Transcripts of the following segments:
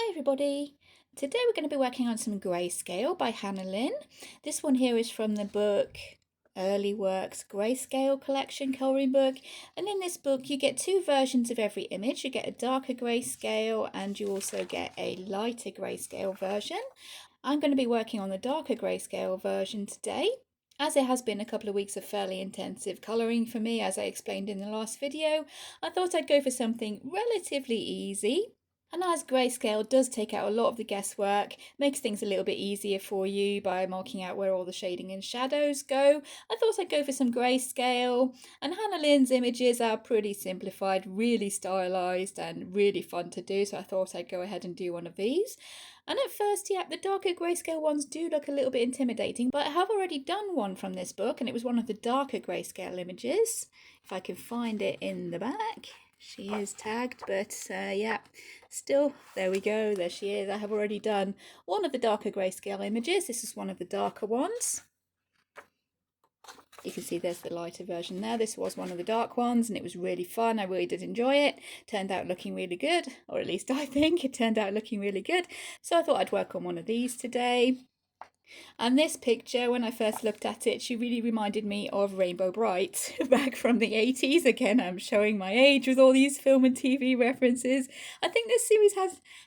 Hi everybody! Today we're going to be working on some Greyscale by Hannah Lynn. This one here is from the book Early Works Greyscale Collection colouring book, and in this book you get two versions of every image. You get a darker greyscale and you also get a lighter greyscale version. I'm going to be working on the darker greyscale version today. As it has been a couple of weeks of fairly intensive colouring for me, as I explained in the last video, I thought I'd go for something relatively easy. And as Greyscale does take out a lot of the guesswork, makes things a little bit easier for you by marking out where all the shading and shadows go, I thought I'd go for some Greyscale. And Hannah Lynn's images are pretty simplified, really stylised and really fun to do, so I thought I'd go ahead and do one of these. And at first, yeah, the darker Greyscale ones do look a little bit intimidating, but I have already done one from this book, and it was one of the darker Greyscale images. If I can find it in the back. She is tagged, but yeah, still, there we go, there she is. I have already done one of the darker Greyscale images. This is one of the darker ones. You can see there's the lighter version there. This was one of the dark ones and it was really fun. I really did enjoy it. Turned out looking really good, or at least I think it turned out looking really good. So I thought I'd work on one of these today. And this picture, when I first looked at it, she really reminded me of Rainbow Brite back from the 80s. Again, I'm showing my age with all these film and TV references. I think this series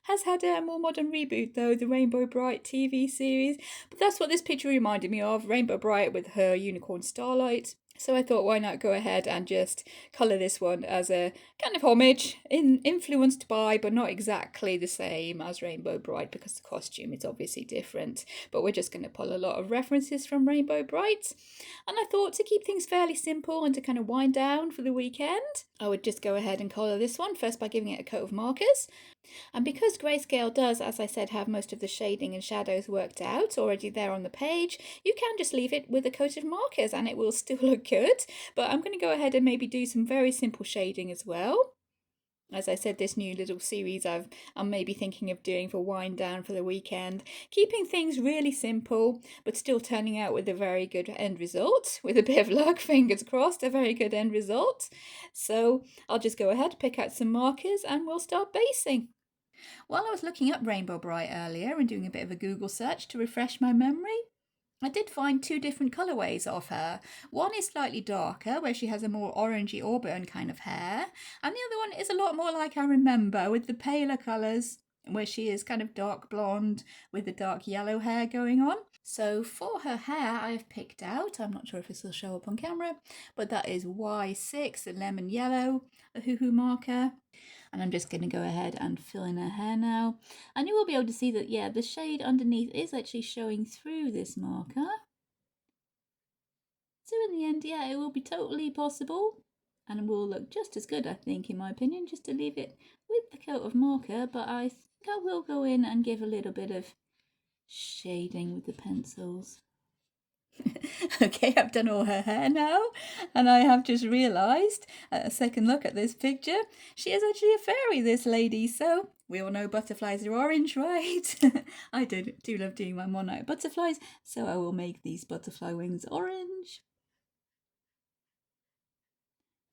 has had a more modern reboot though, the Rainbow Brite TV series. But that's what this picture reminded me of, Rainbow Brite with her unicorn starlight. So I thought, why not go ahead and just colour this one as a kind of homage, influenced by, but not exactly the same as Rainbow Brite, because the costume is obviously different. But we're just going to pull a lot of references from Rainbow Brite. And I thought to keep things fairly simple and to kind of wind down for the weekend, I would just go ahead and colour this one, first by giving it a coat of markers. And because Greyscale does, as I said, have most of the shading and shadows worked out already there on the page, you can just leave it with a coat of markers and it will still look good. But I'm going to go ahead and maybe do some very simple shading as well. As I said, this new little series I'm maybe thinking of doing for wind down for the weekend, keeping things really simple but still turning out with a very good end result. With a bit of luck, fingers crossed, a very good end result. So I'll just go ahead, pick out some markers and we'll start basing. While I was looking up Rainbow Brite earlier and doing a bit of a Google search to refresh my memory, I did find two different colourways of her. One is slightly darker, where she has a more orangey auburn kind of hair, and the other one is a lot more like I remember, with the paler colours, where she is kind of dark blonde with the dark yellow hair going on. So for her hair, I have picked out, I'm not sure if this will show up on camera, but that is Y6, the lemon yellow, a hoo-hoo marker. And I'm just going to go ahead and fill in her hair now. And you will be able to see that, yeah, the shade underneath is actually showing through this marker. So in the end, yeah, it will be totally possible and will look just as good, I think, in my opinion, just to leave it with the coat of marker. But I think I will go in and give a little bit of shading with the pencils. Okay, I've done all her hair now, and I have just realised at a second look at this picture, she is actually a fairy, this lady. So we all know butterflies are orange, right? I do love doing my monarch butterflies, so I will make these butterfly wings orange.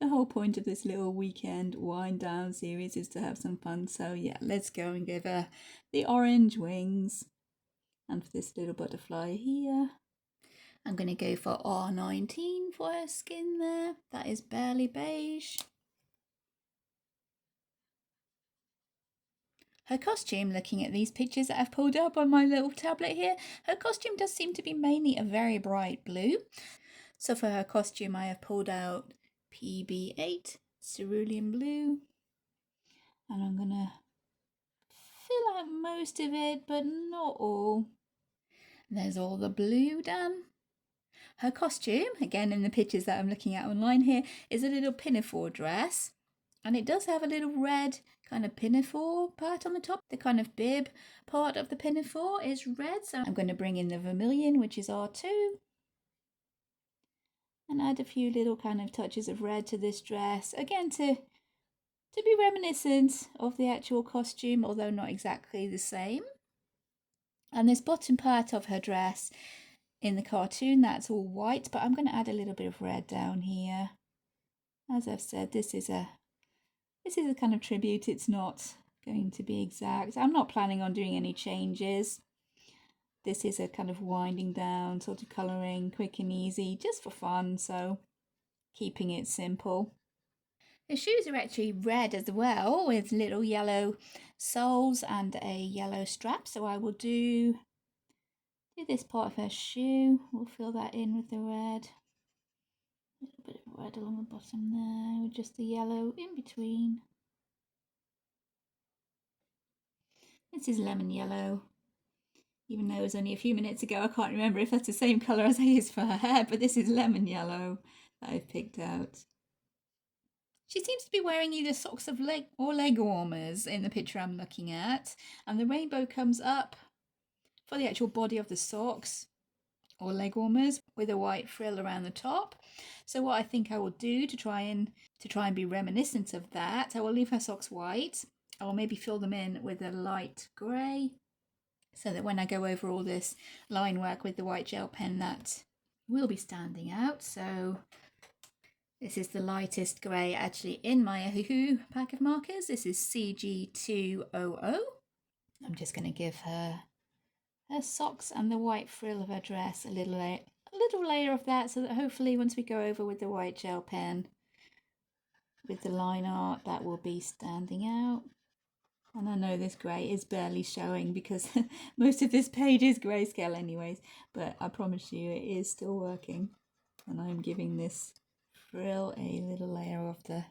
The whole point of this little weekend wind down series is to have some fun, so yeah, let's go and give her the orange wings. And for this little butterfly here, I'm going to go for R19 for her skin there. That is barely beige. Her costume, looking at these pictures that I've pulled up on my little tablet here, her costume does seem to be mainly a very bright blue. So for her costume I have pulled out PB8, cerulean blue. And I'm going to fill out most of it, but not all. There's all the blue done. Her costume, again in the pictures that I'm looking at online here, is a little pinafore dress. And it does have a little red kind of pinafore part on the top. The kind of bib part of the pinafore is red. So I'm going to bring in the vermilion, which is R2. And add a few little kind of touches of red to this dress. Again, to be reminiscent of the actual costume, although not exactly the same. And this bottom part of her dress in the cartoon, that's all white, but I'm going to add a little bit of red down here. As I've said, this is a kind of tribute. It's not going to be exact. I'm not planning on doing any changes. This is a kind of winding down sort of colouring, quick and easy, just for fun, so keeping it simple. The shoes are actually red as well, with little yellow soles and a yellow strap, so I will do this part of her shoe. We'll fill that in with the red. A little bit of red along the bottom there, with just the yellow in between. This is lemon yellow. Even though it was only a few minutes ago, I can't remember if that's the same colour as I used for her hair, but this is lemon yellow that I've picked out. She seems to be wearing either socks of leg or leg warmers in the picture I'm looking at, and the rainbow comes up for the actual body of the socks or leg warmers with a white frill around the top. So what I think I will do to try and be reminiscent of that, I will leave her socks white. I will maybe fill them in with a light grey, so that when I go over all this line work with the white gel pen, that will be standing out. So this is the lightest grey actually in my Who pack of markers. This is CG200. I'm just going to give her socks and the white frill of her dress a little layer of that, so that hopefully once we go over with the white gel pen with the line art, that will be standing out. And I know this grey is barely showing because most of this page is grayscale anyways, but I promise you it is still working. And I'm giving this frill a little layer of the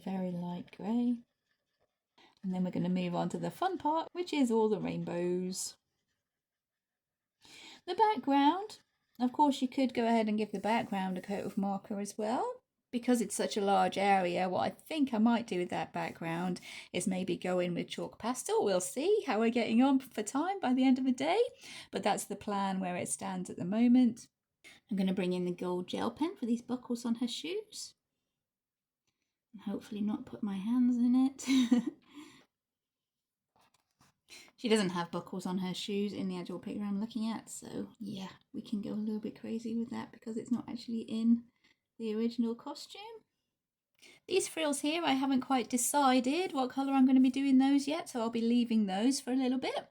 very light grey. And then we're going to move on to the fun part, which is all the rainbows. The background, of course you could go ahead and give the background a coat of marker as well. Because it's such a large area, what I think I might do with that background is maybe go in with chalk pastel. We'll see how we're getting on for time by the end of the day, but that's the plan where it stands at the moment. I'm going to bring in the gold gel pen for these buckles on her shoes. And hopefully not put my hands in it. She doesn't have buckles on her shoes in the actual picture I'm looking at, so yeah, we can go a little bit crazy with that because it's not actually in the original costume. These frills here, I haven't quite decided what colour I'm going to be doing those yet, so I'll be leaving those for a little bit.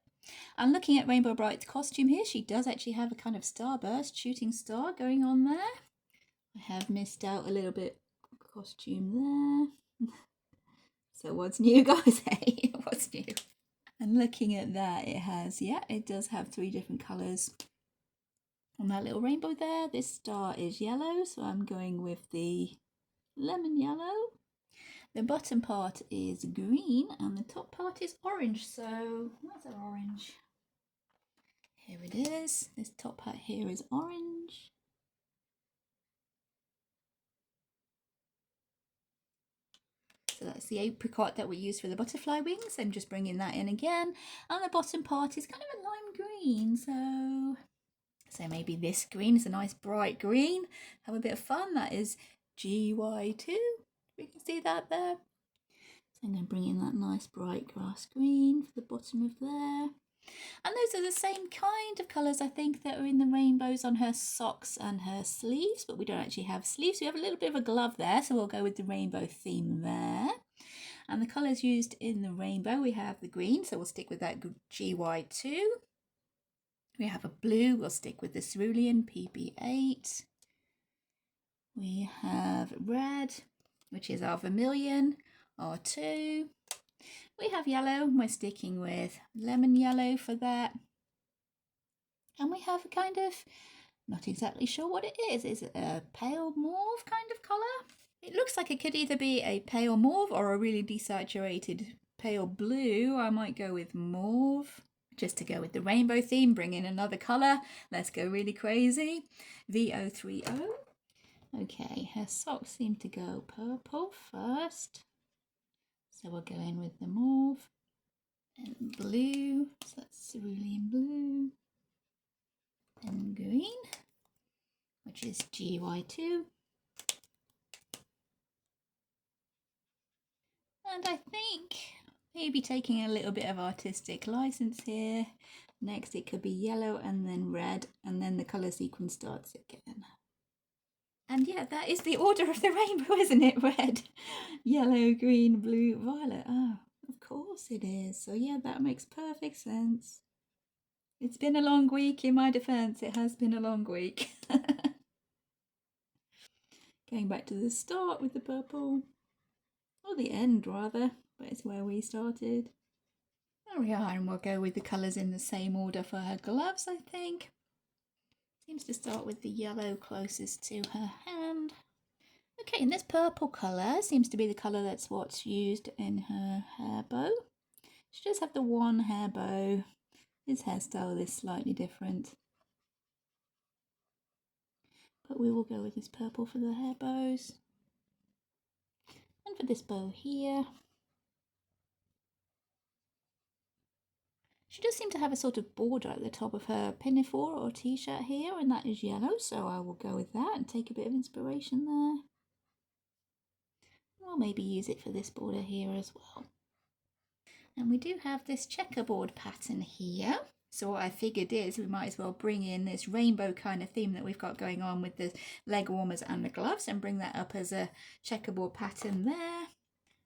And looking at Rainbow Brite's costume here, she does actually have a kind of starburst shooting star going on there. I have missed out a little bit of costume there. So what's new, guys? Hey, what's new? And looking at that, it does have 3 different colours. On that little rainbow there, this star is yellow, so I'm going with the lemon yellow. The bottom part is green and the top part is orange, so where's our orange? Here it is. This top part here is orange. So that's the apricot that we use for the butterfly wings. I'm just bringing that in again. And the bottom part is kind of a lime green, so maybe this green is a nice bright green. Have a bit of fun. That is GY2. We can see that there. So I'm going to bring in that nice bright grass green for the bottom of there. And those are the same kind of colours, I think, that are in the rainbows on her socks and her sleeves, but we don't actually have sleeves. We have a little bit of a glove there, so we'll go with the rainbow theme there. And the colours used in the rainbow, we have the green, so we'll stick with that GY2. We have a blue, we'll stick with the cerulean PB8. We have red, which is our vermilion, R2. We have yellow, we're sticking with lemon yellow for that. And we have a kind of, not exactly sure what it is. Is it a pale mauve kind of colour? It looks like it could either be a pale mauve or a really desaturated pale blue. I might go with mauve. Just to go with the rainbow theme, bring in another colour. Let's go really crazy. VO30. Okay, her socks seem to go purple first. So we'll go in with the mauve and blue. So that's cerulean blue. And green, which is GY2. And I think maybe taking a little bit of artistic license here. Next it could be yellow and then red, and then the colour sequence starts again. And yeah, that is the order of the rainbow, isn't it? Red, yellow, green, blue, violet. Oh, of course it is. So yeah, that makes perfect sense. It's been a long week. In my defense, it has been a long week. Going back to the start with the purple, or the end rather, but it's where we started. There we are, and we'll go with the colours in the same order for her gloves, I think. Seems to start with the yellow closest to her hand. Okay, and this purple colour seems to be the colour that's what's used in her hair bow. She does have the one hair bow. His hairstyle is slightly different. But we will go with this purple for the hair bows. And for this bow here, she does seem to have a sort of border at the top of her pinafore or t-shirt here, and that is yellow, so I will go with that and take a bit of inspiration there. We'll maybe use it for this border here as well. And we do have this checkerboard pattern here. So what I figured is we might as well bring in this rainbow kind of theme that we've got going on with the leg warmers and the gloves and bring that up as a checkerboard pattern there.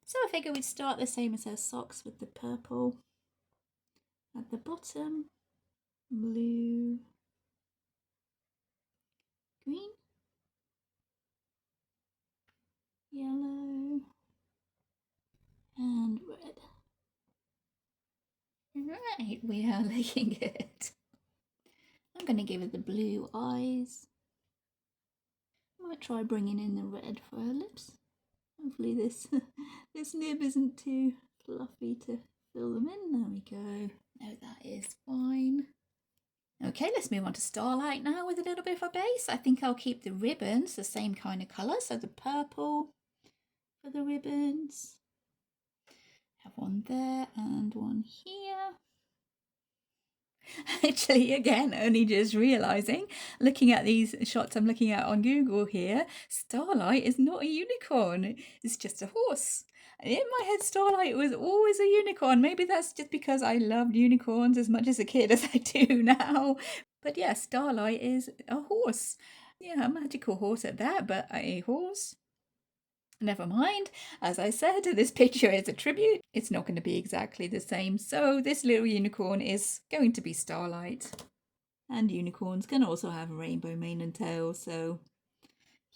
So I figured we'd start the same as her socks with the purple at the bottom, blue, green, yellow, and red. Right, we are looking good. I'm going to give it the blue eyes. I might try bringing in the red for her lips. Hopefully this this nib isn't too fluffy to fill them in. There we go. No, that is fine. Okay, let's move on to Starlight now with a little bit of a base. I think I'll keep the ribbons the same kind of colour, so the purple for the ribbons. Have one there and one here. Actually, again, only just realising, looking at these shots I'm looking at on Google here, Starlight is not a unicorn, it's just a horse. And in my head, Starlight was always a unicorn. Maybe that's just because I loved unicorns as much as a kid as I do now. But yeah, Starlight is a horse. Yeah, a magical horse at that, but a horse. Never mind, as I said, this picture is a tribute. It's not going to be exactly the same, so this little unicorn is going to be Starlight. And unicorns can also have a rainbow mane and tail, so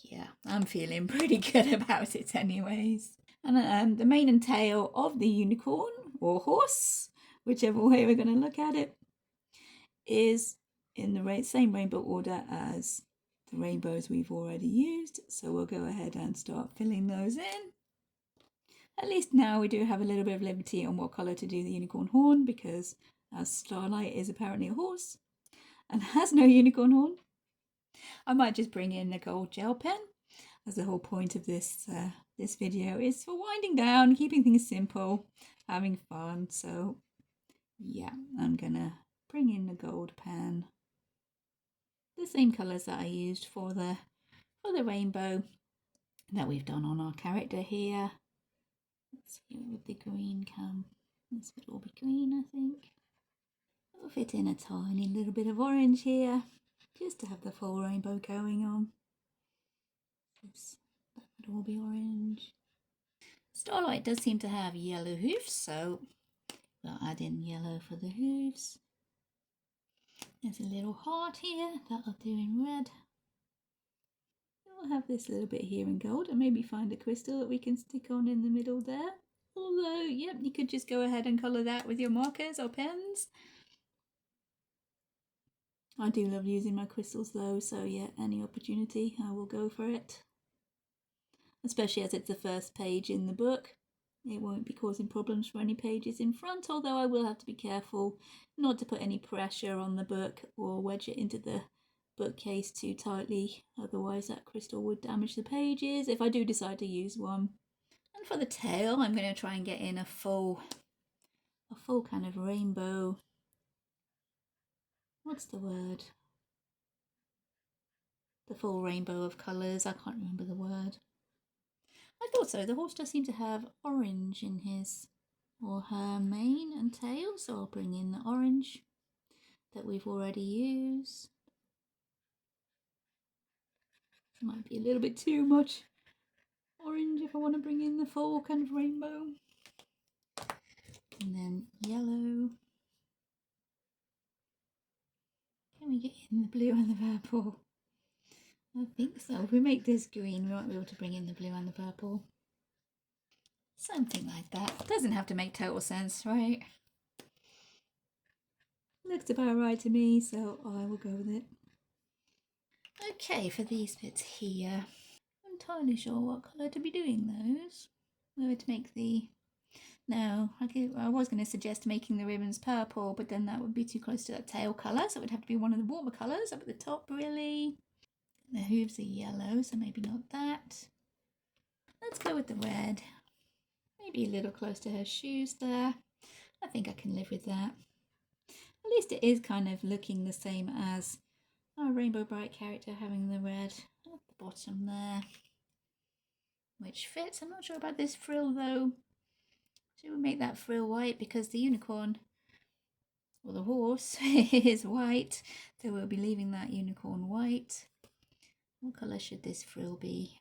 yeah, I'm feeling pretty good about it anyways. And the mane and tail of the unicorn, or horse, whichever way we're going to look at it, is in the same rainbow order as the rainbows we've already used, so we'll go ahead and start filling those in. At least now we do have a little bit of liberty on what colour to do the unicorn horn, because as Starlight is apparently a horse and has no unicorn horn, I might just bring in a gold gel pen, as the whole point of this this video is for winding down, keeping things simple, having fun. So yeah, I'm gonna bring in the gold pen, the same colours that I used for the rainbow that we've done on our character here. Let's see what the green come. This would all be green, I think. I'll fit in a tiny little bit of orange here, just to have the full rainbow going on. That would all be orange. Starlight does seem to have yellow hoofs, so we'll add in yellow for the hooves. There's a little heart here, that'll do in red. We'll have this little bit here in gold and maybe find a crystal that we can stick on in the middle there. Although, yep, you could just go ahead and colour that with your markers or pens. I do love using my crystals though, so yeah, any opportunity I will go for it. Especially as it's the first page in the book. It won't be causing problems for any pages in front, although I will have to be careful not to put any pressure on the book or wedge it into the bookcase too tightly, otherwise that crystal would damage the pages if I do decide to use one. And for the tail, I'm going to try and get in a full kind of rainbow. What's the word? The full rainbow of colours. I can't remember the word. I thought so. The horse does seem to have orange in his or her mane and tail, so I'll bring in the orange that we've already used. Might be a little bit too much orange if I want to bring in the full kind of rainbow. And then yellow. Can we get in the blue and the purple? I think so. If we make this green, we might be able to bring in the blue and the purple. Something like that. Doesn't have to make total sense, right? Looks about right to me, so I will go with it. Okay, for these bits here, I'm not entirely sure what colour to be doing those. Whether to make the... No, I was going to suggest making the ribbons purple, but then that would be too close to that tail colour, so it would have to be one of the warmer colours up at the top, really. The hooves are yellow, so maybe not that. Let's go with the red. Maybe a little close to her shoes there. I think I can live with that. At least it is kind of looking the same as our Rainbow Brite character having the red at the bottom there, which fits. I'm not sure about this frill though. Should we make that frill white because the unicorn, or the horse, is white, so we'll be leaving that unicorn white. What colour should this frill be?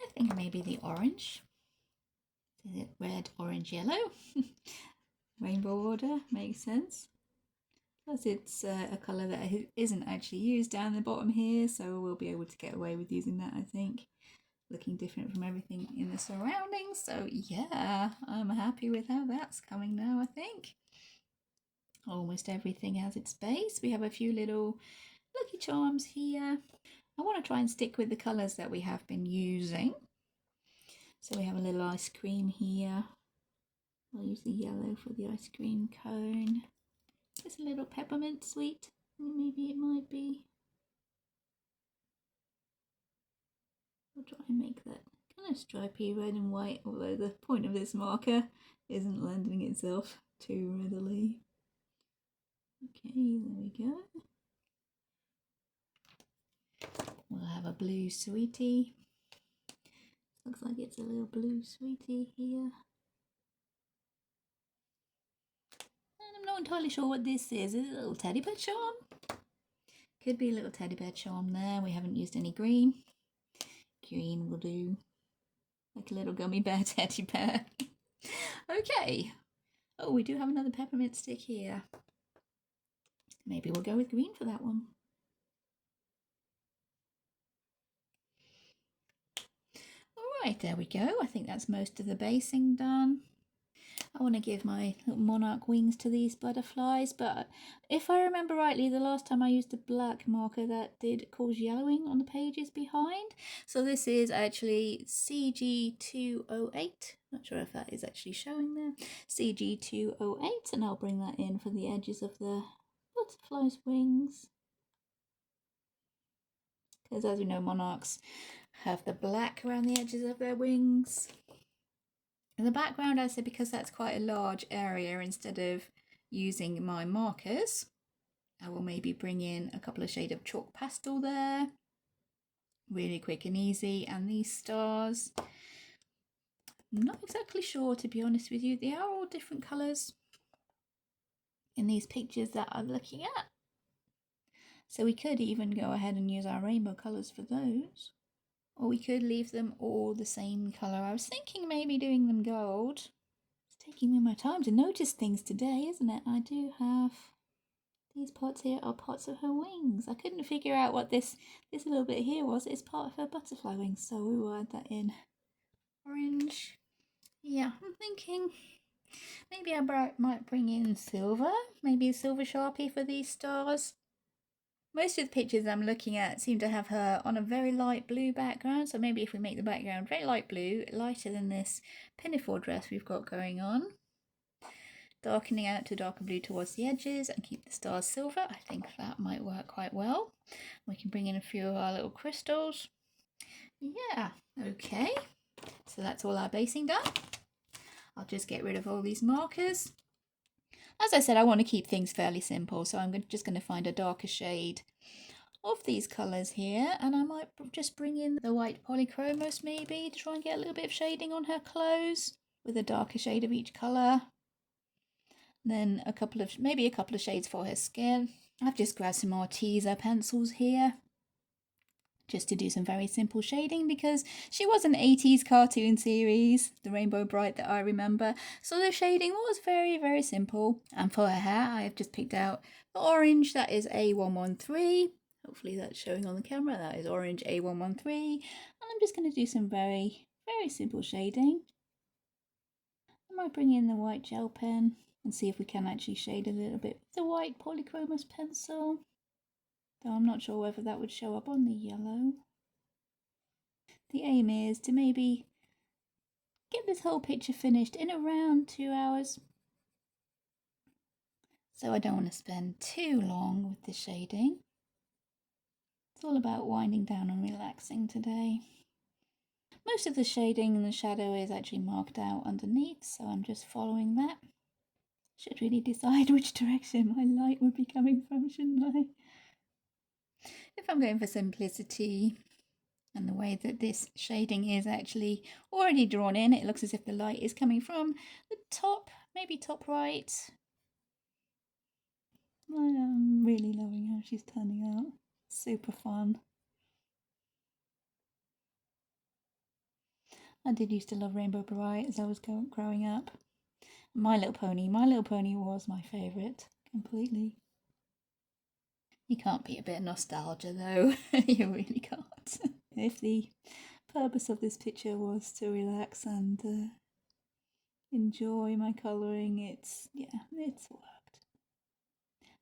I think maybe the orange. Is it red, orange, yellow? Rainbow order makes sense. Plus it's a colour that isn't actually used down the bottom here, so we'll be able to get away with using that, I think. Looking different from everything in the surroundings, so yeah, I'm happy with how that's coming now, I think. Almost everything has its base. We have a few little Lucky Charms here. I want to try and stick with the colours that we have been using. So we have a little ice cream here. I'll use the yellow for the ice cream cone. Just a little peppermint sweet. Maybe it might be. I'll try and make that kind of stripy red and white, although the point of this marker isn't lending itself too readily. Okay, there we go. We'll have a blue sweetie. Looks like it's a little blue sweetie here. And I'm not entirely sure what this is. Is it a little teddy bear charm? Could be a little teddy bear charm there. We haven't used any green. Green will do. Like a little gummy bear teddy bear. Okay. Oh, we do have another peppermint stick here. Maybe we'll go with green for that one. Alright, there we go. I think that's most of the basing done. I want to give my little monarch wings to these butterflies, but if I remember rightly, the last time I used a black marker that did cause yellowing on the pages behind. So this is actually CG208. Not sure if that is actually showing there. CG208, and I'll bring that in for the edges of the butterfly's wings. Because as we know, monarchs have the black around the edges of their wings. In the background, I said because that's quite a large area, instead of using my markers, I will maybe bring in a couple of shades of chalk pastel there. Really quick and easy. And these stars, I'm not exactly sure, to be honest with you. They are all different colours in these pictures that I'm looking at. So we could even go ahead and use our rainbow colours for those. Or we could leave them all the same colour. I was thinking maybe doing them gold. It's taking me my time to notice things today, isn't it? I do have these parts here are parts of her wings. I couldn't figure out what this little bit here was. It's part of her butterfly wings, so we will add that in. Orange. Yeah, I'm thinking maybe I might bring in silver. Maybe a silver Sharpie for these stars. Most of the pictures I'm looking at seem to have her on a very light blue background, so maybe if we make the background very light blue, lighter than this pinafore dress we've got going on, darkening out to darker blue towards the edges and keep the stars silver, I think that might work quite well. We can bring in a few of our little crystals. Yeah, okay, so that's all our basing done. I'll just get rid of all these markers. As I said, I want to keep things fairly simple, so I'm just going to find a darker shade of these colours here, and I might just bring in the white polychromos maybe to try and get a little bit of shading on her clothes with a darker shade of each colour. Then maybe a couple of shades for her skin. I've just grabbed some more teaser pencils here. just to do some very simple shading, because she was an 80s cartoon series, the Rainbow Brite, that I remember. So the shading was very, very simple. And for her hair, I have just picked out the orange. That is A113. Hopefully that's showing on the camera. That is orange A113. And I'm just going to do some very, very simple shading. I might bring in the white gel pen and see if we can actually shade a little bit with the white polychromos pencil. Though I'm not sure whether that would show up on the yellow. The aim is to maybe get this whole picture finished in around 2 hours. So I don't want to spend too long with the shading. It's all about winding down and relaxing today. Most of the shading and the shadow is actually marked out underneath, so I'm just following that. Should really decide which direction my light would be coming from, shouldn't I? If I'm going for simplicity and the way that this shading is actually already drawn in, it looks as if the light is coming from the top, maybe top right. I am really loving how she's turning out. Super fun. I did used to love Rainbow Brite as I was growing up. My Little Pony was my favourite completely. You can't beat a bit of nostalgia though, you really can't. If the purpose of this picture was to relax and enjoy my colouring, it's worked.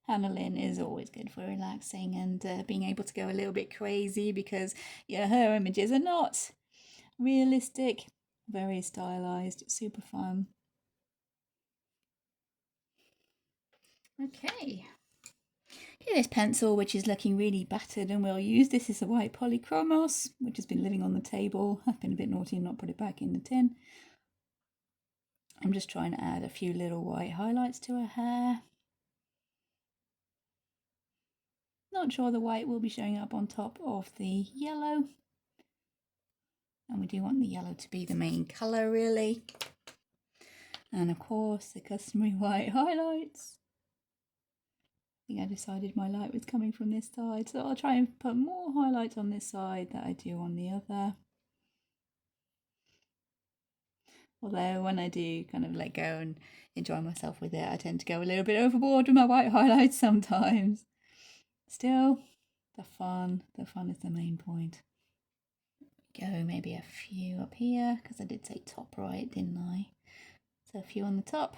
Hannah Lynn is always good for relaxing and being able to go a little bit crazy, because her images are not realistic, very stylized, super fun. Okay, this pencil, which is looking really battered and well used. This is a white polychromos, which has been living on the table. I've been a bit naughty and not put it back in the tin. I'm just trying to add a few little white highlights to her hair. Not sure the white will be showing up on top of the yellow. And we do want the yellow to be the main colour, really. And of course, the customary white highlights. I think I decided my light was coming from this side, so I'll try and put more highlights on this side than I do on the other. Although when I do kind of let go and enjoy myself with it, I tend to go a little bit overboard with my white highlights sometimes. Still, the fun is the main point. Go maybe a few up here, because I did say top right, didn't I? So a few on the top.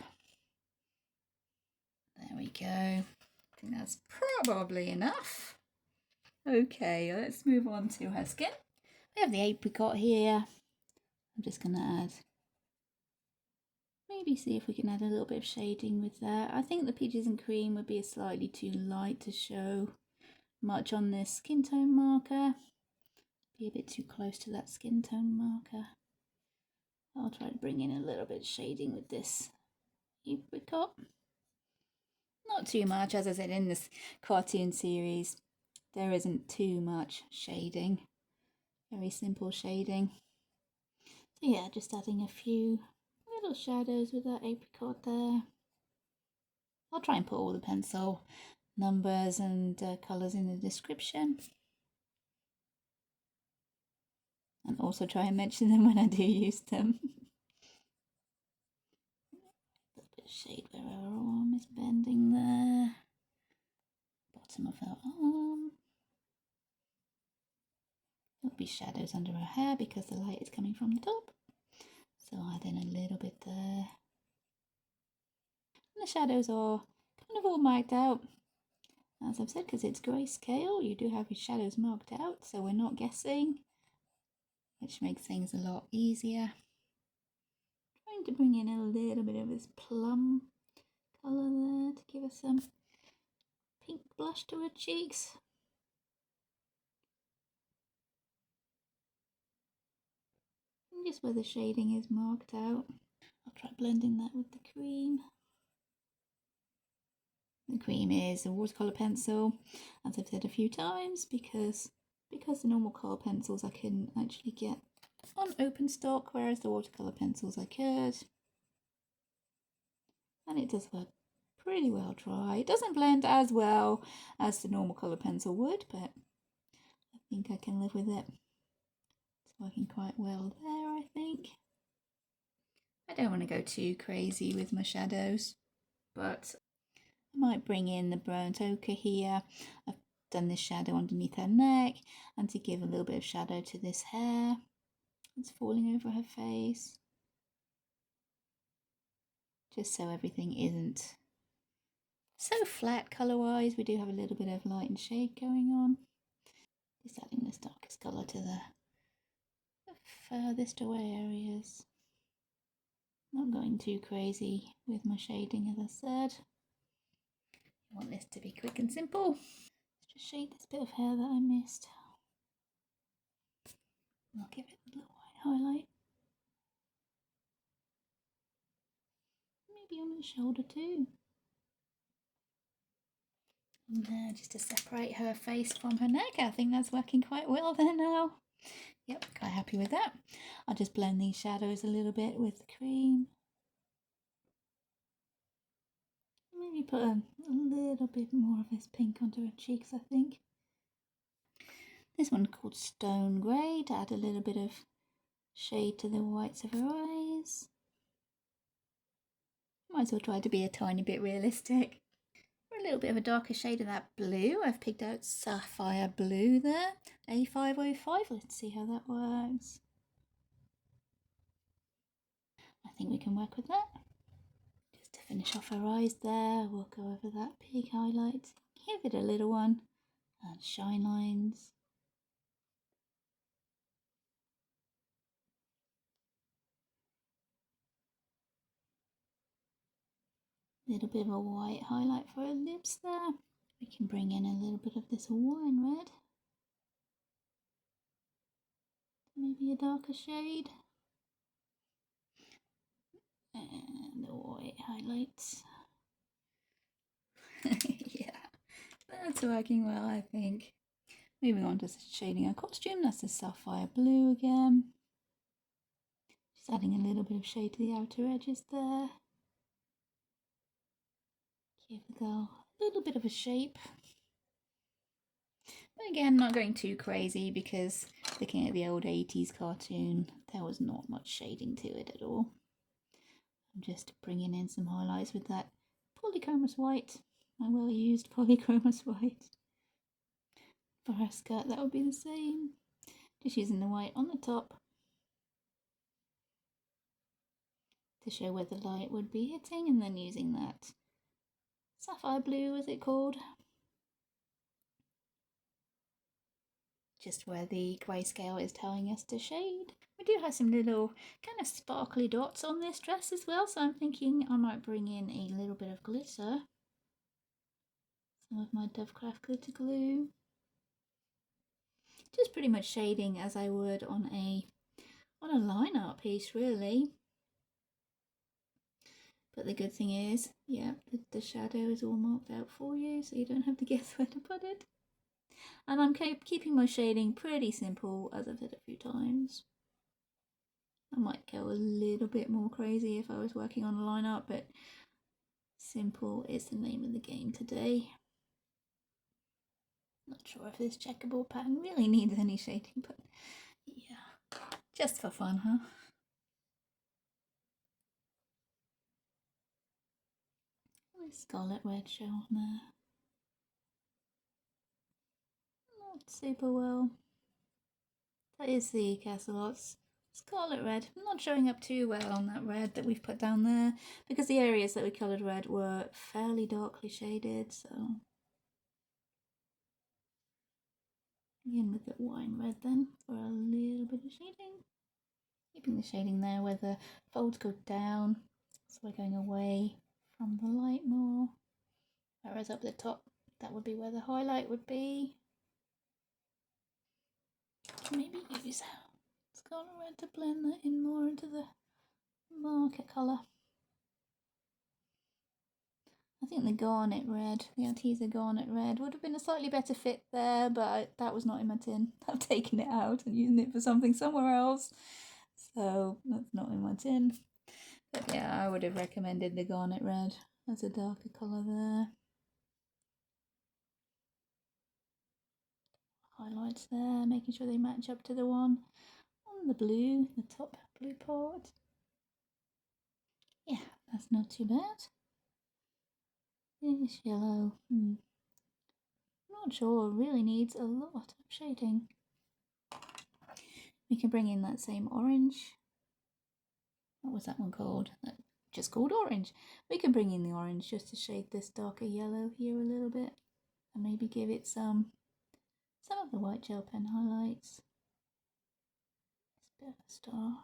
There we go. I think that's probably enough. Okay, let's move on to her skin. We have the apricot here. I'm just going to add, maybe see if we can add a little bit of shading with that. I think the peaches and cream would be slightly too light to show much on this skin tone marker. Be a bit too close to that skin tone marker. I'll try to bring in a little bit of shading with this apricot. Not too much, as I said, in this cartoon series there isn't too much shading. Very simple shading. So yeah, just adding a few little shadows with that apricot there. I'll try and put all the pencil numbers and colours in the description. And also try and mention them when I do use them. A little bit of shade where her arm is bending there. Bottom of her arm. There'll be shadows under her hair because the light is coming from the top. So add in a little bit there. And the shadows are kind of all marked out. As I've said, because it's grayscale, you do have your shadows marked out, so we're not guessing, which makes things a lot easier. Trying to bring in a little bit of this plum colour there to give us some pink blush to her cheeks. And just where the shading is marked out. I'll try blending that with the cream. The cream is a watercolour pencil, as I've said a few times, because the normal colour pencils I couldn't actually get on open stock, whereas the watercolour pencils I could. And it does work pretty well dry. It doesn't blend as well as the normal colour pencil would, but I think I can live with it. It's working quite well there, I think. I don't want to go too crazy with my shadows, but I might bring in the burnt ochre here. I've done this shadow underneath her neck, and to give a little bit of shadow to this hair that's falling over her face, just so everything isn't so flat colour wise. We do have a little bit of light and shade going on. Just adding this darkest colour to the furthest away areas. Not going too crazy with my shading, as I said. I want this to be quick and simple. Let's just shade this bit of hair that I missed. I'll give it a little white highlight. Maybe on the shoulder too. And there, just to separate her face from her neck. I think that's working quite well there now. Yep, quite happy with that. I'll just blend these shadows a little bit with the cream. Maybe put a little bit more of this pink onto her cheeks, I think. This one called Stone Grey, to add a little bit of shade to the whites of her eyes. Might as well try to be a tiny bit realistic. For a little bit of a darker shade of that blue, I've picked out Sapphire Blue there, A505. Let's see how that works. I think we can work with that. Just to finish off her eyes there, we'll go over that big highlight. Give it a little one, and shine lines. Little bit of a white highlight for her lips there. We can bring in a little bit of this wine red. Maybe a darker shade. And the white highlights. Yeah, that's working well, I think. Moving on to shading our costume, that's the Sapphire Blue again. Just adding a little bit of shade to the outer edges there. Give the girl a little bit of a shape. But again, not going too crazy, because looking at the old 80s cartoon, there was not much shading to it at all. I'm just bringing in some highlights with that polychromous white, my well used polychromous white. For her skirt, that would be the same. Just using the white on the top to show where the light would be hitting, and then using that Sapphire Blue, is it called? Just where the grayscale is telling us to shade. We do have some little kind of sparkly dots on this dress as well, so I'm thinking I might bring in a little bit of glitter. Some of my Dovecraft glitter glue. Just pretty much shading as I would on a line art piece, really. But the good thing is, yeah, the shadow is all marked out for you, so you don't have to guess where to put it. And I'm keeping my shading pretty simple, as I've said a few times. I might go a little bit more crazy if I was working on a line art, but simple is the name of the game today. Not sure if this checkerboard pattern really needs any shading, but yeah, just for fun, huh? This scarlet red show on there. Not super well. That is the Castle-Lots scarlet red. I'm not showing up too well on that red that we've put down there, because the areas that we coloured red were fairly darkly shaded, so again with the wine red then for a little bit of shading. Keeping the shading there where the folds go down, so we're going away from the light more. Whereas up the top, that would be where the highlight would be. Maybe use scarlet red to blend that in more into the marker colour. I think the garnet red, the Arteza garnet red, would have been a slightly better fit there, but that was not in my tin. I've taken it out and using it for something somewhere else, so that's not in my tin. But yeah, I would have recommended the garnet red as a darker colour there. highlights there, making sure they match up to the one on the blue, the top blue part. Yeah, that's not too bad. This yellow, not sure, really needs a lot of shading. We can bring in that same orange. What was that one called? Just called orange. We can bring in the orange just to shade this darker yellow here a little bit, and maybe give it some of the white gel pen highlights. It's a bit of a star.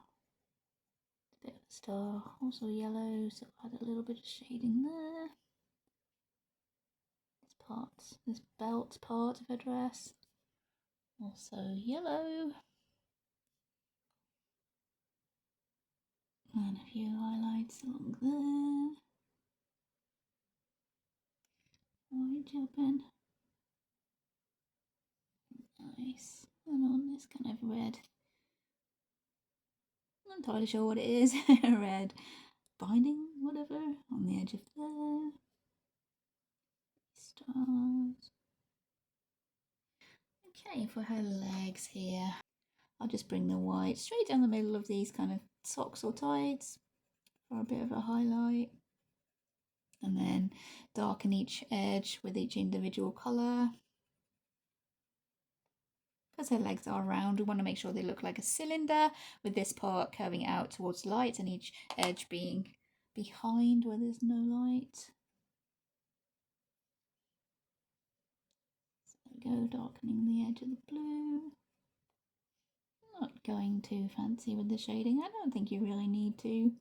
It's a bit of a star. Also yellow, so add a little bit of shading there. This belt part of a dress. Also yellow. And a few highlights along there. White gel pen. Nice. And on this kind of red. I'm not entirely sure what it is. Red binding, whatever, on the edge of there. Stars. Okay, for her legs here, I'll just bring the white straight down the middle of these kind of socks or tights for a bit of a highlight. And then darken each edge with each individual colour. Because her legs are round, we want to make sure they look like a cylinder, with this part curving out towards light and each edge being behind where there's no light. So there we go, darkening the edge of the blue. Not going too fancy with the shading. I don't think you really need to.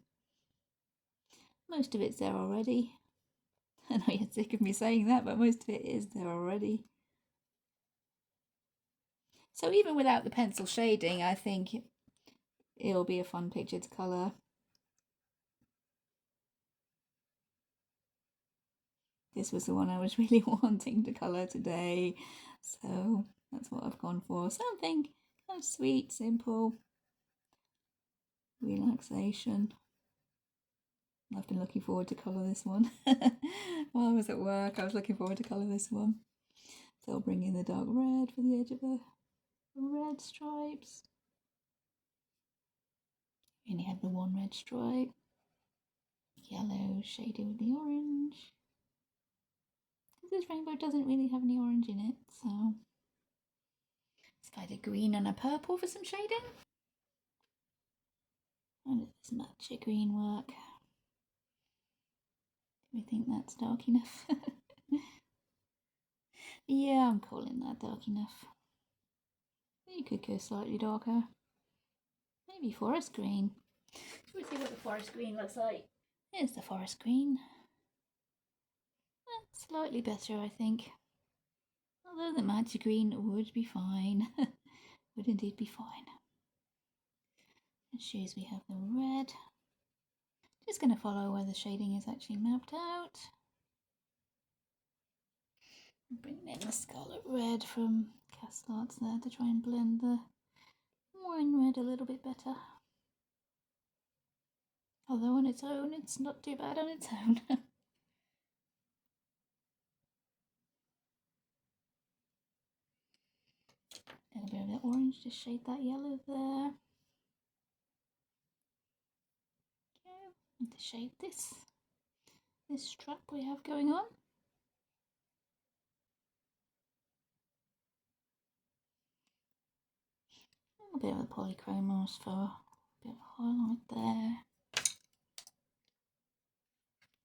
Most of it's there already. I know you're sick of me saying that, but most of it is there already. So even without the pencil shading, I think it'll be a fun picture to colour. This was the one I was really wanting to colour today, so that's what I've gone for. Something kind of sweet, simple, relaxation. I've been looking forward to colour this one. While I was at work, I was looking forward to colour this one. So I'll bring in the dark red for the edge of the red stripes. We only have the one red stripe. Yellow shaded with the orange. This rainbow doesn't really have any orange in it, so let's find a green and a purple for some shading. How does this matcha green work? Do we think that's dark enough? Yeah, I'm calling that dark enough. You could go slightly darker. Maybe forest green. Should we see what the forest green looks like? Here's the forest green. That's slightly better, I think. Although the matcha green would be fine. Would indeed be fine. As shoes we have the red. Just going to follow where the shading is actually mapped out. Bring in the scarlet red from Castle Arts there to try and blend the wine red a little bit better. Although on its own, it's not too bad on its own. A little bit of the orange to shade that yellow there. Okay, and to shade this strap we have going on. A bit of the polychromos for a bit of highlight there.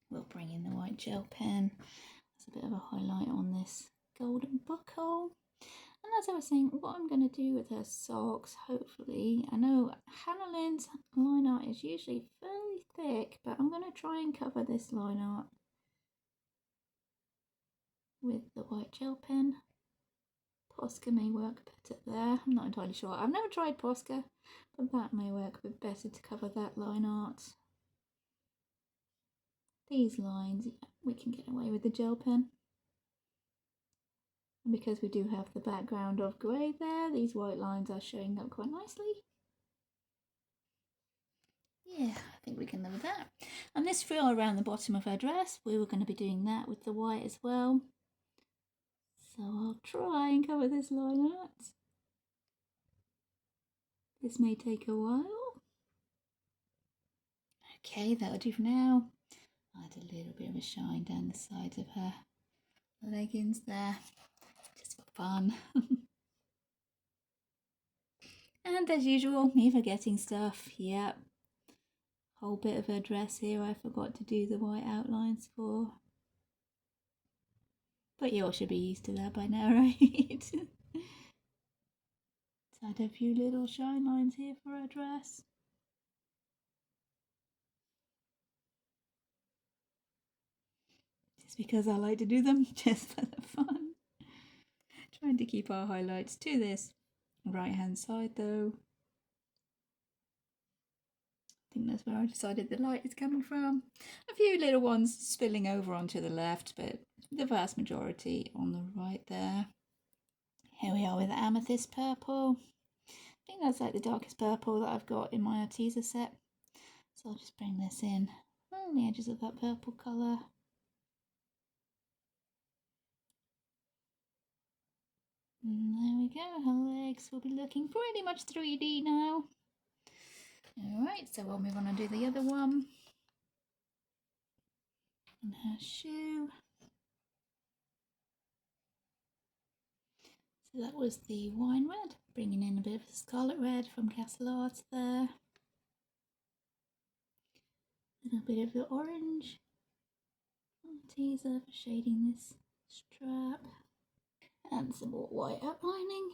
We'll bring in the white gel pen. There's a bit of a highlight on this golden buckle. And as I was saying, what I'm going to do with her socks, hopefully, I know Hannah Lynn's line art is usually fairly thick, but I'm going to try and cover this line art with the white gel pen. Posca may work better there. I'm not entirely sure. I've never tried Posca, but that may work a bit better to cover that line art. These lines, we can get away with the gel pen. And because we do have the background of grey there, these white lines are showing up quite nicely. Yeah, I think we can live with that. And this frill around the bottom of her dress, we were going to be doing that with the white as well. So I'll try and cover this line out. This may take a while. Okay, that'll do for now. Add a little bit of a shine down the sides of her leggings there, just for fun. And as usual, me forgetting stuff. Yep, whole bit of her dress here I forgot to do the white outlines for. But you all should be used to that by now, right? Let's add a few little shine lines here for her dress. Just because I like to do them, just for the fun. Trying to keep our highlights to this right hand side though. I think that's where I decided the light is coming from. A few little ones spilling over onto the left, but the vast majority on the right there. Here we are with amethyst purple. I think that's like the darkest purple that I've got in my Arteza set. So I'll just bring this in on the edges of that purple colour. And there we go, her legs will be looking pretty much 3D now. Alright, so we'll move on and do the other one. And her shoe. So that was the wine red, bringing in a bit of the scarlet red from Castle Arts there. A little bit of the orange. Teaser for shading this strap. And some more white outlining.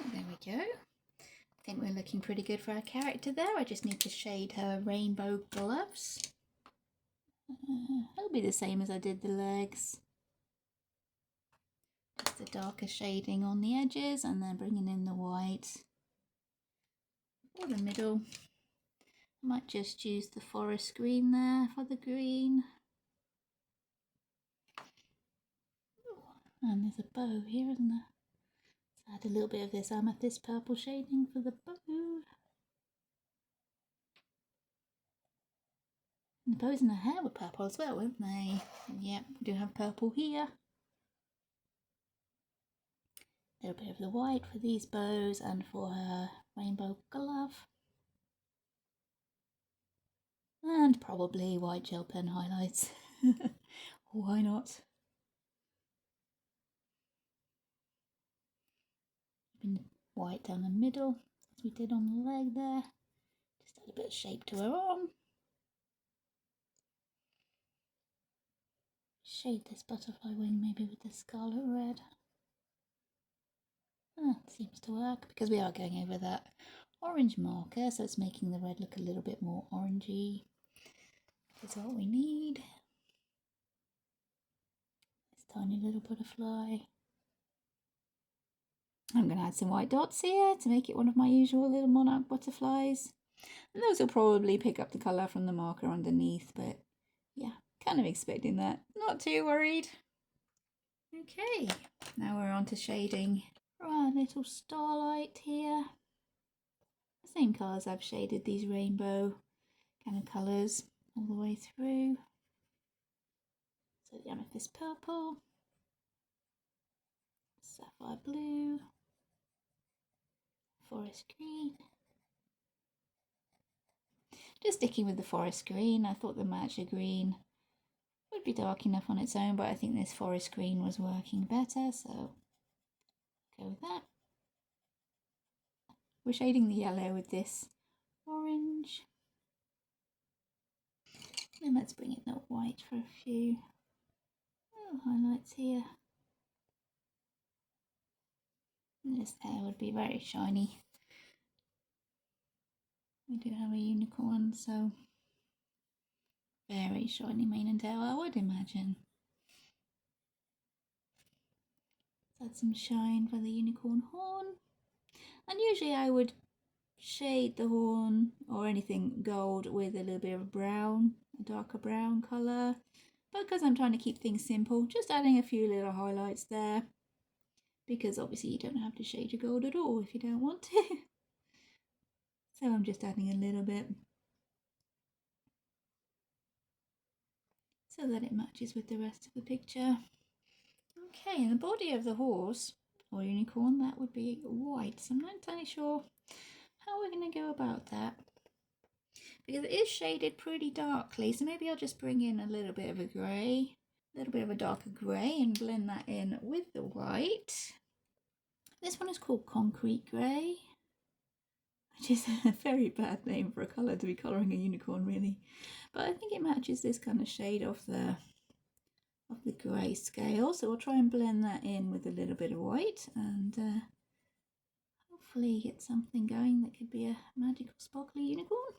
And there we go. I think we're looking pretty good for our character there. I just need to shade her rainbow gloves. It'll be the same as I did the legs. Just a darker shading on the edges and then bringing in the white for the middle. I might just use the forest green there for the green. And there's a bow here, isn't there? So add a little bit of this amethyst purple shading for the bow. And the bows in her hair were purple as well, weren't they? Yep, we do have purple here. A little bit of the white for these bows and for her rainbow glove. And probably white gel pen highlights. Why not? White down the middle, as we did on the leg there. Just add a bit of shape to her arm. Shade this butterfly wing maybe with the scarlet red. Seems to work because we are going over that orange marker, so it's making the red look a little bit more orangey. That's what we need. This tiny little butterfly. I'm going to add some white dots here to make it one of my usual little monarch butterflies. And those will probably pick up the colour from the marker underneath, but yeah, kind of expecting that. Not too worried. Okay, now we're on to shading our little starlight here. The same colours I've shaded these rainbow kind of colours all the way through. So the amethyst purple, sapphire blue, forest green. Just sticking with the forest green, I thought the matcha green would be dark enough on its own, but I think this forest green was working better, so go with that. We're shading the yellow with this orange. Then let's bring in the white for a few highlights here. And this hair would be very shiny. We do have a unicorn, so very shiny mane and tail, I would imagine. Let's add some shine for the unicorn horn. And usually I would shade the horn or anything gold with a little bit of brown, a darker brown colour. But because I'm trying to keep things simple, just adding a few little highlights there. Because obviously you don't have to shade your gold at all if you don't want to. So I'm just adding a little bit. so that it matches with the rest of the picture. Okay, and the body of the horse or unicorn, that would be white. So I'm not entirely sure how we're going to go about that, because it is shaded pretty darkly. So maybe I'll just bring in a little bit of a grey, a little bit of a darker grey, and blend that in with the white. This one is called Concrete Grey, which is a very bad name for a colour to be colouring a unicorn, really. But I think it matches this kind of shade of the grayscale. So we'll try and blend that in with a little bit of white, and hopefully get something going that could be a magical sparkly unicorn.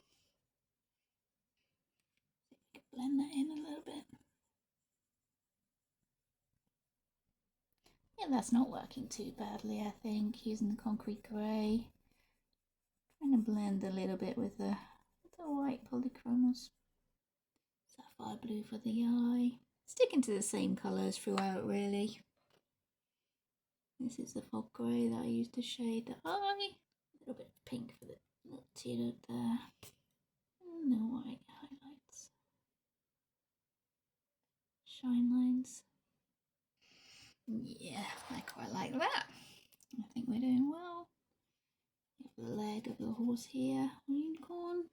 Blend that in a little bit. Yeah, that's not working too badly, I think, using the concrete grey. Trying to blend a little bit with the white polychromos. Sapphire blue for the eye. Sticking to the same colours throughout, really. This is the fog grey that I used to shade the eye. A little bit of pink for the little tear there. And the white highlights. Shine lines. Yeah, I quite like that. I think we're doing well. The leg of the horse here, unicorn.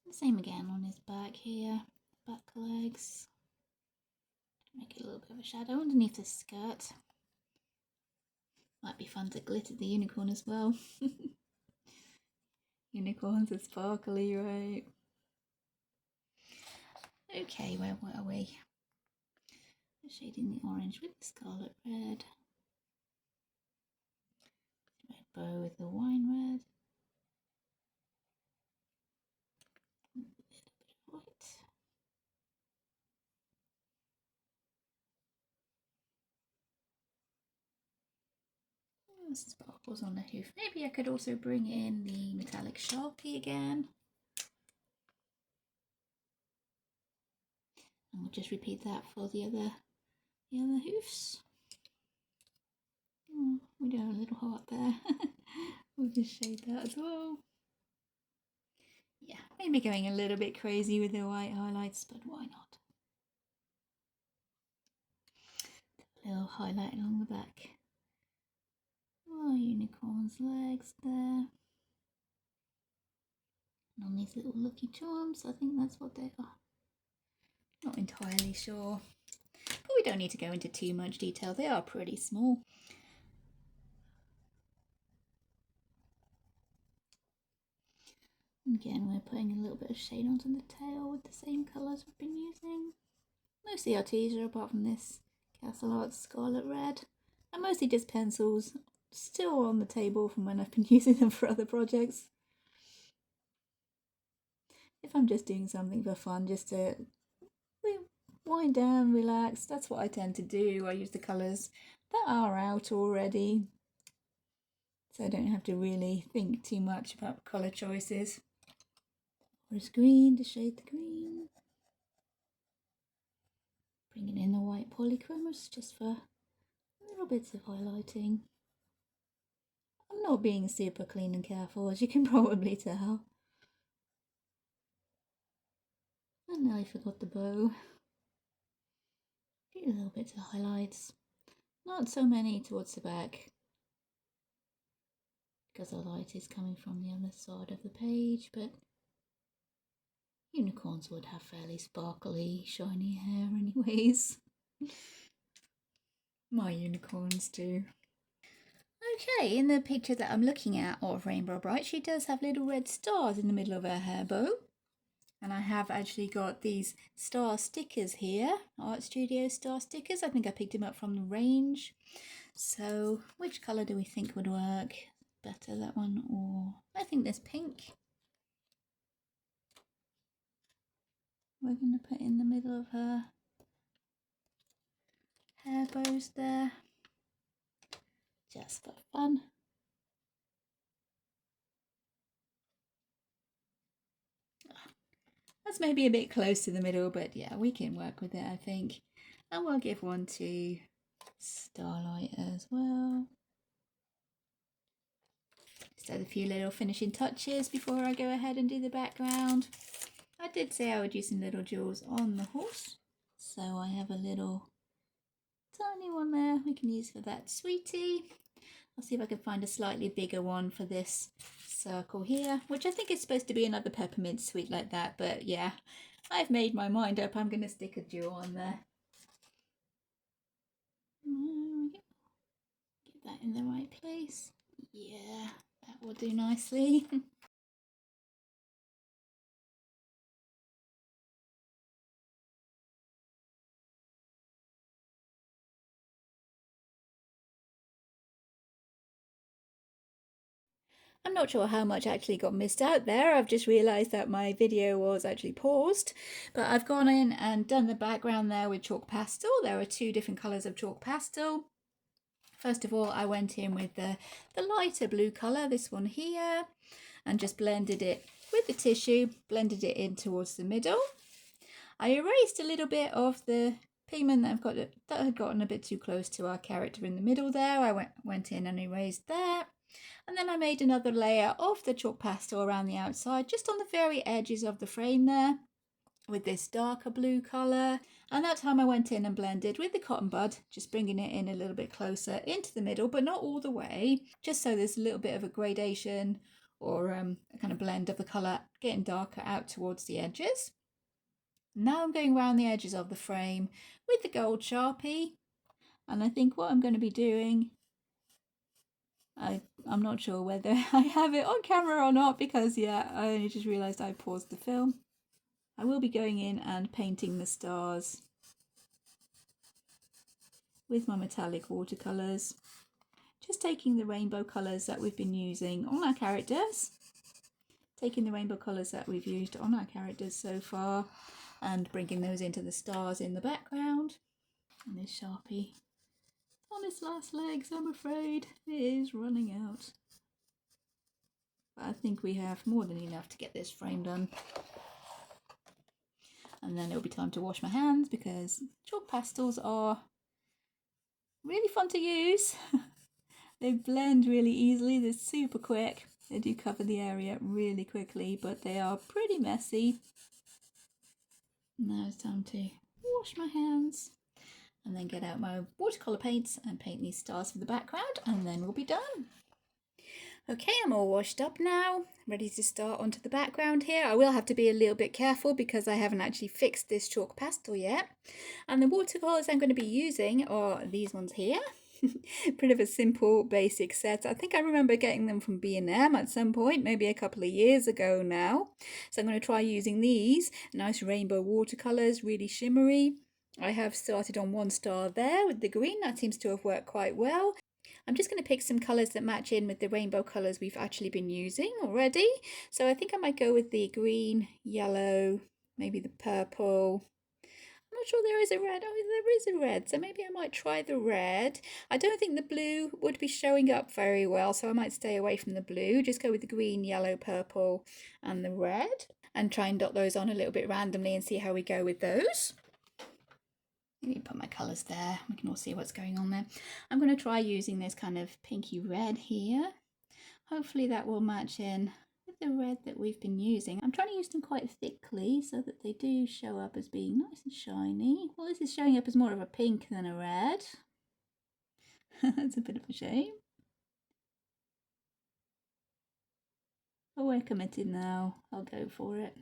The same again on his back here, back legs. Make it a little bit of a shadow underneath the skirt. Might be fun to glitter the unicorn as well. Unicorns are sparkly, right? Okay, where were we? Shading the orange with the scarlet red. Red bow with the wine red. A little bit of white. Sparkles on the hoof. Maybe I could also bring in the metallic Sharpie again. And we'll just repeat that for the other hoofs. Oh, we do have a little heart there. We'll just shade that as well. Yeah, maybe going a little bit crazy with the white highlights, but why not? A little highlight along the back. Oh, unicorn's legs there. And on these little lucky charms, I think that's what they are. Not entirely sure. But we don't need to go into too much detail. They are pretty small. Again, we're putting a little bit of shade onto the tail with the same colours we've been using. Mostly Artesia, apart from this Castle Art Scarlet Red. And mostly just pencils, still on the table from when I've been using them for other projects. If I'm just doing something for fun, just to wind down, relax, that's what I tend to do. I use the colours that are out already, so I don't have to really think too much about colour choices. Forest green to shade the green. Bringing in the white polychromos just for little bits of highlighting. I'm not being super clean and careful, as you can probably tell. And now I forgot the bow. Do little bits of highlights. Not so many towards the back, because the light is coming from the other side of the page, but unicorns would have fairly sparkly, shiny hair anyways. My unicorns do. Okay, in the picture that I'm looking at of Rainbow Brite, she does have little red stars in the middle of her hair bow. And I have actually got these star stickers here, Art Studio star stickers. I think I picked them up from the range. So which colour do we think would work better, that one or I think this pink? We're going to put in the middle of her hair bows there, just for fun. That's maybe a bit close to the middle, but yeah, we can work with it, I think. And we'll give one to Starlight as well. Just add a few little finishing touches before I go ahead and do the background. I did say I would use some little jewels on the horse. So I have a little tiny one there we can use for that sweetie. I'll see if I can find a slightly bigger one for this circle here, which I think is supposed to be another peppermint sweet like that, but yeah, I've made my mind up. I'm going to stick a jewel on there. Get that in the right place. Yeah, that will do nicely. I'm not sure how much actually got missed out there. I've just realised that my video was actually paused, but I've gone in and done the background there with chalk pastel. There are two different colours of chalk pastel. First of all, I went in with the lighter blue colour, this one here, and just blended it with the tissue, blended it in towards the middle. I erased a little bit of the pigment that had gotten a bit too close to our character in the middle there. I went in and erased that. And then I made another layer of the chalk pastel around the outside, just on the very edges of the frame there, with this darker blue colour. And that time I went in and blended with the cotton bud, just bringing it in a little bit closer into the middle, but not all the way, just so there's a little bit of a gradation or a kind of blend of the colour getting darker out towards the edges. Now I'm going around the edges of the frame with the gold Sharpie, and I think what I'm going to be doing, I'm not sure whether I have it on camera or not, because yeah, I only just realised I paused the film. I will be going in and painting the stars with my metallic watercolours, just taking the rainbow colours that we've been using on our characters, taking the rainbow colours that we've used on our characters so far and bringing those into the stars in the background. And this Sharpie on its last legs, I'm afraid it is running out. But I think we have more than enough to get this frame done. And then it'll be time to wash my hands, because chalk pastels are really fun to use. They blend really easily, they're super quick. They do cover the area really quickly, but they are pretty messy. Now it's time to wash my hands and then get out my watercolour paints and paint these stars for the background, and then we'll be done. Okay, I'm all washed up now, ready to start onto the background here. I will have to be a little bit careful because I haven't actually fixed this chalk pastel yet. And the watercolours I'm going to be using are these ones here. Pretty of a simple basic set. I think I remember getting them from B&M at some point, maybe a couple of years ago now. So I'm going to try using these nice rainbow watercolours, really shimmery. I have started on one star there with the green. That seems to have worked quite well. I'm just going to pick some colours that match in with the rainbow colours we've actually been using already. So I think I might go with the green, yellow, maybe the purple. I'm not sure there is a red. Oh, there is a red, so maybe I might try the red. I don't think the blue would be showing up very well, so I might stay away from the blue. Just go with the green, yellow, purple and the red, and try and dot those on a little bit randomly and see how we go with those. Let me put my colours there, we can all see what's going on there. I'm going to try using this kind of pinky red here. Hopefully that will match in with the red that we've been using. I'm trying to use them quite thickly so that they do show up as being nice and shiny. Well, this is showing up as more of a pink than a red. That's a bit of a shame. But we're committed now, I'll go for it.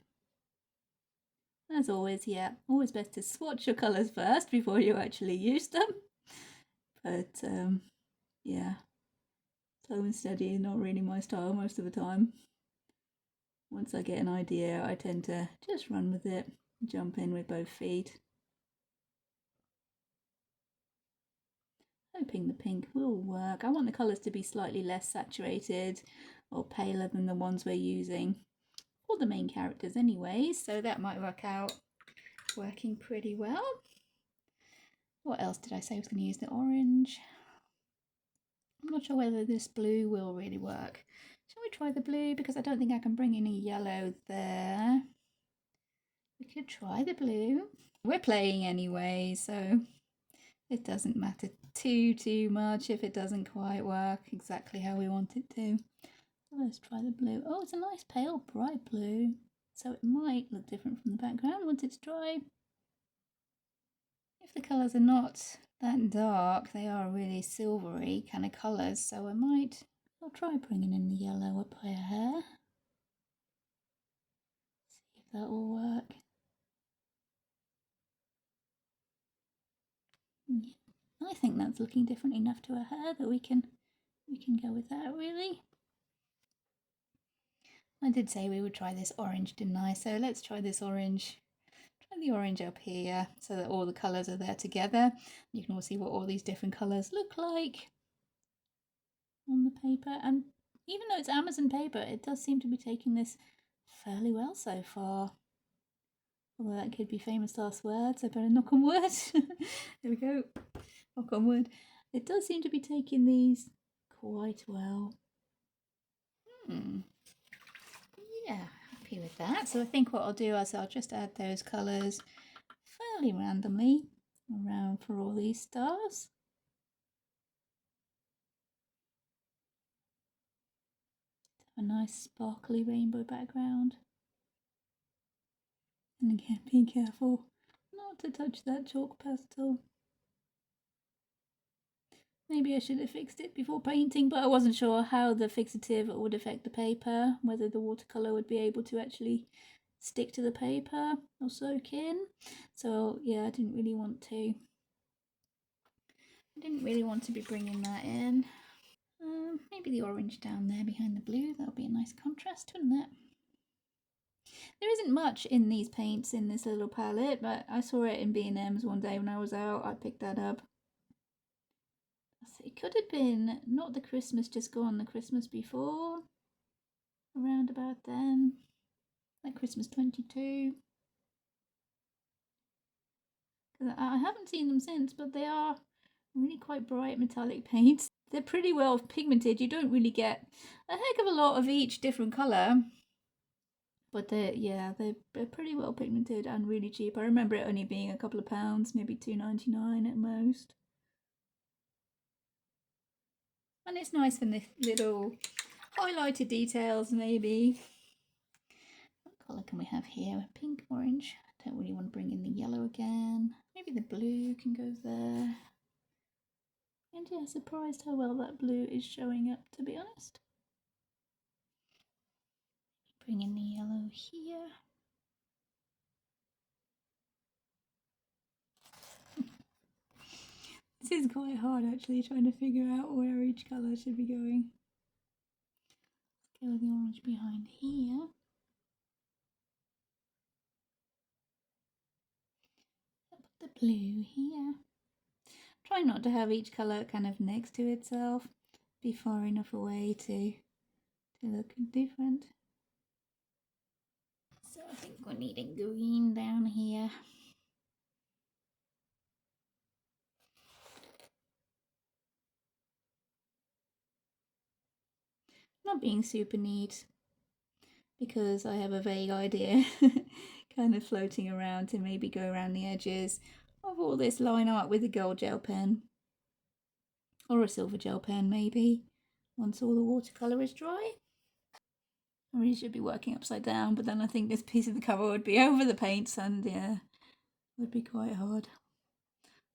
As always, yeah, always best to swatch your colours first before you actually use them. But yeah, slow and steady is not really my style most of the time. Once I get an idea, I tend to just run with it, jump in with both feet. Hoping the pink will work. I want the colours to be slightly less saturated or paler than the ones we're using for the main characters anyway, so that might work out working pretty well. What else did I say I was going to use? The orange. I'm not sure whether this blue will really work. Shall we try the blue? Because I don't think I can bring any yellow there. We could try the blue. We're playing anyway, so it doesn't matter too much if it doesn't quite work exactly how we want it to. So let's try the blue. Oh, it's a nice pale bright blue. so it might look different from the background once it's dry. If the colours are not that dark, they are really silvery kind of colours, so I'll try bringing in the yellow up by a hair. See if that will work. Yeah, I think that's looking different enough to her hair that we can go with that, really. I did say we would try this orange, didn't I? So let's try this orange. Try the orange up here so that all the colours are there together. You can all see what all these different colours look like on the paper. And even though it's Amazon paper, it does seem to be taking this fairly well so far. Although that could be famous last words, I better knock on wood. There we go, knock on wood. It does seem to be taking these quite well. Yeah, happy with that. So I think what I'll do is I'll just add those colours fairly randomly around for all these stars. A nice sparkly rainbow background. And again, be careful not to touch that chalk pastel. Maybe I should have fixed it before painting, but I wasn't sure how the fixative would affect the paper, whether the watercolour would be able to actually stick to the paper or soak in. So yeah, I didn't really want to be bringing that in. Maybe the orange down there behind the blue, that'll be a nice contrast, wouldn't it? There isn't much in these paints in this little palette, but I saw it in B&M's one day when I was out. I picked that up. So it could have been not the Christmas just gone, the Christmas before, around about then, like Christmas 22. I haven't seen them since, but they are really quite bright metallic paints. They're pretty well pigmented. You don't really get a heck of a lot of each different colour. But they're pretty well pigmented and really cheap. I remember it only being a couple of pounds, maybe £2.99 at most. And it's nice for the little highlighted details, maybe. What colour can we have here? Pink, orange. I don't really want to bring in the yellow again. Maybe the blue can go there. And yeah, surprised how well that blue is showing up, to be honest. Bring in the yellow here. This is quite hard actually, trying to figure out where each colour should be going. Let's go with the orange behind here. Put the blue here. Try not to have each colour kind of next to itself. Be far enough away to look different. So I think we're needing green down here. Not being super neat because I have a vague idea kind of floating around to maybe go around the edges of all this line art with a gold gel pen or a silver gel pen maybe once all the watercolour is dry. I really should be working upside down, but then I think this piece of the cover would be over the paints and yeah, it would be quite hard.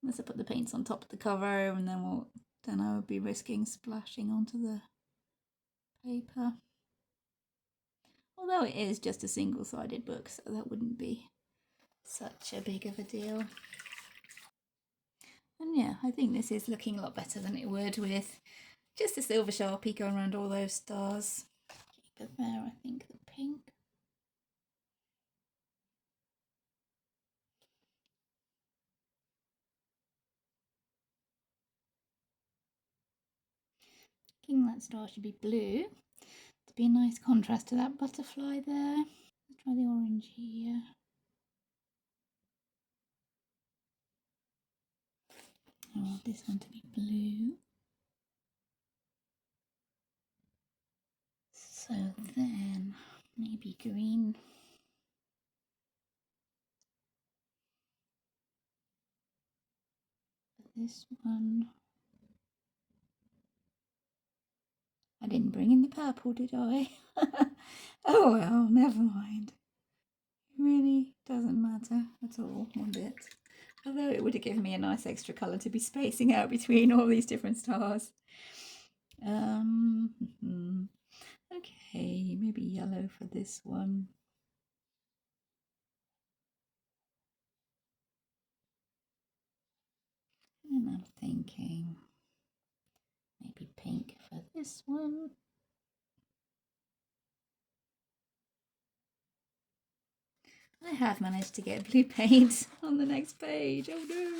Unless I put the paints on top of the cover and then I would be risking splashing onto the paper. Although it is just a single-sided book, so that wouldn't be such a big of a deal. And yeah, I think this is looking a lot better than it would with just a silver Sharpie going around all those stars. Keep it there, I think, the pink. Thinking that star should be blue to be a nice contrast to that butterfly there. Let's try the orange here. I want this one to be blue. So then, maybe green. This one. I didn't bring in the purple, did I? Oh well, never mind. really doesn't matter at all one bit. Although it would have given me a nice extra colour to be spacing out between all these different stars. Okay, maybe yellow for this one. And I'm thinking maybe pink for this one. I have managed to get blue paint on the next page. Oh no!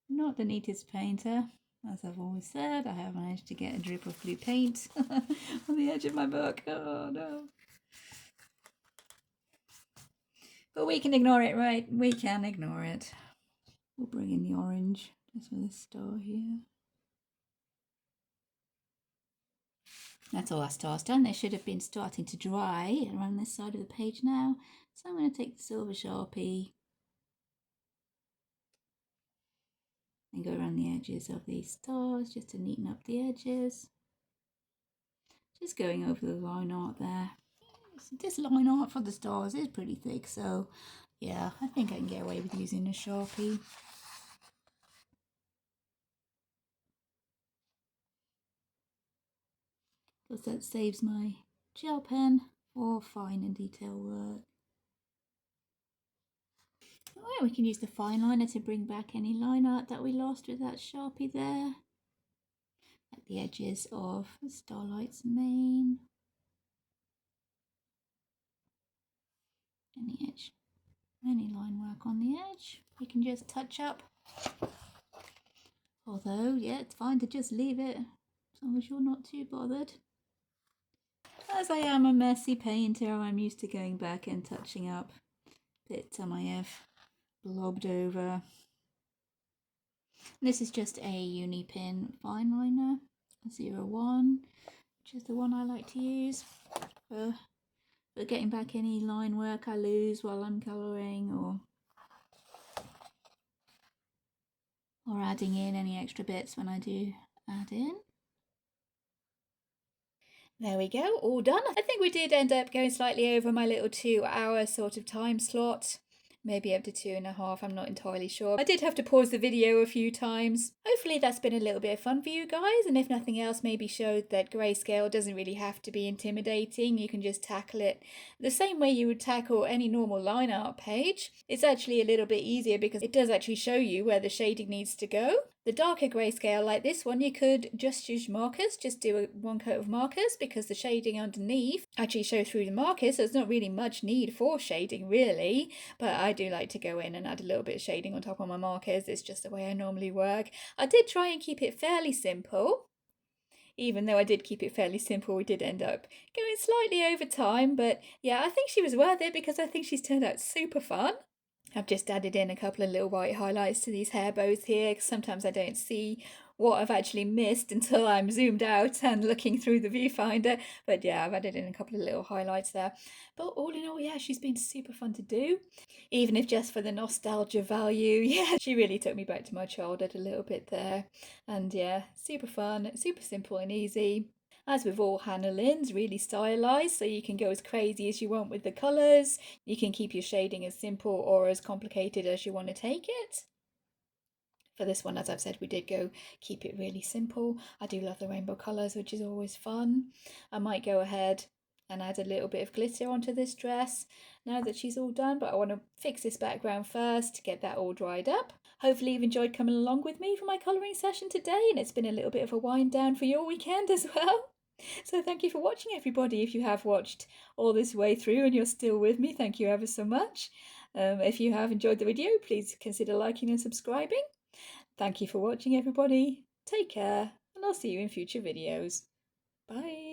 Not the neatest painter. As I've always said, I have managed to get a drip of blue paint on the edge of my book. Oh no. But we can ignore it, right? We can ignore it. We'll bring in the orange just for this star here. That's all our stars done. They should have been starting to dry around this side of the page now. So I'm going to take the silver Sharpie and go around the edges of these stars just to neaten up the edges. Just going over the line art there. This line art for the stars is pretty thick, so yeah, I think I can get away with using a Sharpie. Plus that saves my gel pen for fine and detail work. Alright, we can use the fine liner to bring back any line art that we lost with that Sharpie there. At the edges of Starlight's mane. Any line work on the edge, we can just touch up. Although, yeah, it's fine to just leave it, as long as you're not too bothered. As I am a messy painter, I'm used to going back and touching up bits I might have blobbed over. This is just a Unipin fine liner 01, which is the one I like to use for getting back any line work I lose while I'm colouring, or adding in any extra bits when I do add in. There we go, all done. I think we did end up going slightly over my little 2-hour sort of time slot. Maybe up to 2.5, I'm not entirely sure. I did have to pause the video a few times. Hopefully that's been a little bit of fun for you guys, and if nothing else, maybe showed that grayscale doesn't really have to be intimidating. You can just tackle it the same way you would tackle any normal line art page. It's actually a little bit easier because it does actually show you where the shading needs to go. The darker grayscale like this one, you could just use markers, just do one coat of markers, because the shading underneath actually shows through the markers, so there's not really much need for shading really, but I do like to go in and add a little bit of shading on top of my markers. It's just the way I normally work. I did try and keep it fairly simple. Even though I did keep it fairly simple, we did end up going slightly over time, but yeah, I think she was worth it because I think she's turned out super fun. I've just added in a couple of little white highlights to these hair bows here, because sometimes I don't see what I've actually missed until I'm zoomed out and looking through the viewfinder. But yeah, I've added in a couple of little highlights there. But all in all, yeah, she's been super fun to do, even if just for the nostalgia value. Yeah, she really took me back to my childhood a little bit there. And yeah, super fun, super simple and easy. As with all Hannah Lynn's, really stylised, so you can go as crazy as you want with the colours. You can keep your shading as simple or as complicated as you want to take it. For this one, as I've said, we did go keep it really simple. I do love the rainbow colours, which is always fun. I might go ahead and add a little bit of glitter onto this dress now that she's all done, but I want to fix this background first to get that all dried up. Hopefully you've enjoyed coming along with me for my colouring session today, and it's been a little bit of a wind down for your weekend as well. So thank you for watching, everybody. If you have watched all this way through and you're still with me, thank you ever so much. If you have enjoyed the video, please consider liking and subscribing. Thank you for watching, everybody. Take care, and I'll see you in future videos. Bye.